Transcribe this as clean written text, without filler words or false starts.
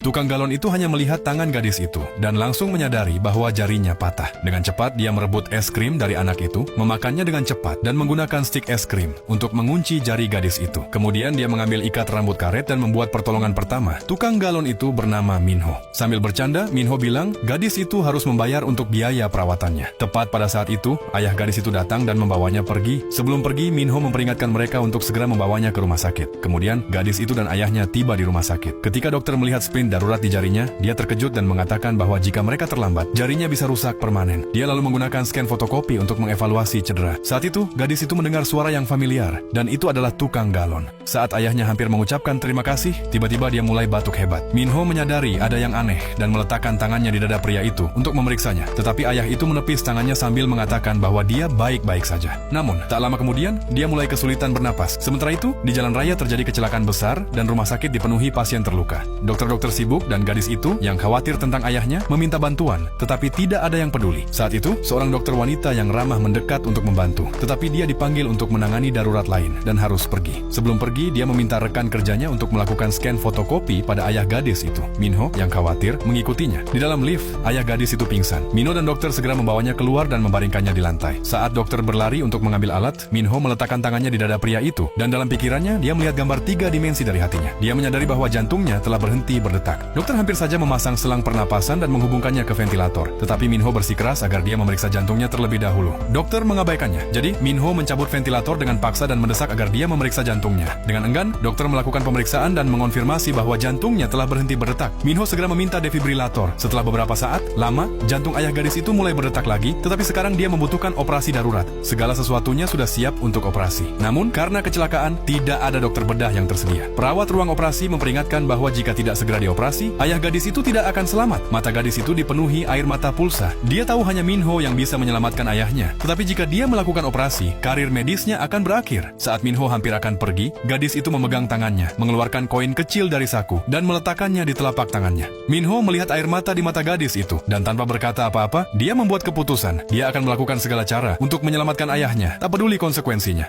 Tukang galon itu hanya melihat tangan gadis itu dan langsung menyadari bahwa jarinya patah. Dengan cepat dia merebut es krim dari anak itu, memakannya dengan cepat dan menggunakan stik es krim untuk mengunci jari gadis itu. Kemudian dia mengambil ikat rambut karet dan membuat pertolongan pertama. Tukang galon itu bernama Minho. Sambil bercanda, Minho bilang gadis itu harus membayar untuk biaya perawatannya. Tepat pada saat itu, ayah gadis itu datang dan membawanya pergi. Sebelum pergi, Minho memperingatkan mereka untuk segera membawanya ke rumah sakit. Kemudian, gadis itu dan ayahnya tiba di rumah sakit. Ketika dokter melihat sprint darurat di jarinya, dia terkejut dan mengatakan bahwa jika mereka terlambat, jarinya bisa rusak permanen. Dia lalu menggunakan scan fotokopi untuk mengevaluasi cedera. Saat itu, gadis itu mendengar suara yang familiar, dan itu adalah tukang galon. Saat ayahnya hampir mengucapkan terima kasih, tiba-tiba dia mulai batuk hebat. Minho menyadari ada yang aneh dan meletakkan tangannya di dada pria itu untuk memeriksanya. Tetapi ayah itu menepis tangannya sambil mengatakan bahwa dia baik-baik saja. Namun, tak lama kemudian, dia mulai kesulitan bernapas. Sementara itu, di jalan raya terjadi kecelakaan besar dan rumah sakit dipenuhi pasien terluka. Dokter-dokter sibuk dan gadis itu yang khawatir tentang ayahnya meminta bantuan, tetapi tidak ada yang peduli. Saat itu, seorang dokter wanita yang ramah mendekat untuk membantu, tetapi dia dipanggil untuk menangani darurat lain dan harus pergi. Sebelum pergi, dia meminta rekan kerjanya untuk melakukan scan fotokopi pada ayah gadis itu. Minho yang khawatir mengikutinya. Di dalam lift, ayah gadis itu pingsan. Minho dan dokter segera membawanya keluar dan membaringkannya di lantai. Saat dokter berlari untuk mengambil alat, Minho meletakkan tangannya di dada pria itu, dan dalam pikirannya dia melihat gambar 3 dimensi dari hatinya. Dia menyadari bahwa jantungnya telah berhenti berdetak. Dokter hampir saja memasang selang pernapasan dan menghubungkannya ke ventilator. Tetapi Minho bersikeras agar dia memeriksa jantungnya terlebih dahulu. Dokter mengabaikannya. Jadi, Minho mencabut ventilator dengan paksa dan mendesak agar dia memeriksa jantungnya. Dengan enggan, dokter melakukan pemeriksaan dan mengonfirmasi bahwa jantungnya telah berhenti berdetak. Minho segera meminta defibrilator. Setelah beberapa saat, lama, jantung ayah gadis itu mulai berdetak lagi, tetapi sekarang dia membutuhkan operasi darurat. Segala sesuatunya sudah siap untuk operasi. Namun, karena kecelakaan, tidak ada dokter bedah yang tersedia. Perawat ruang operasi memperingatkan bahwa jika tidak segera dioperasi, ayah gadis itu tidak akan selamat. Mata gadis itu dipenuhi air mata pulsa. Dia tahu hanya Minho yang bisa menyelamatkan ayahnya. Tetapi jika dia melakukan operasi, karir medisnya akan berakhir. Saat Minho hampir akan pergi, gadis itu memegang tangannya, mengeluarkan koin kecil dari saku, dan meletakkannya di telapak tangannya. Minho melihat air mata di mata gadis itu, dan tanpa berkata apa-apa, dia membuat keputusan. Dia akan melakukan segala cara untuk menyelamatkan ayahnya, tak peduli konsekuensinya.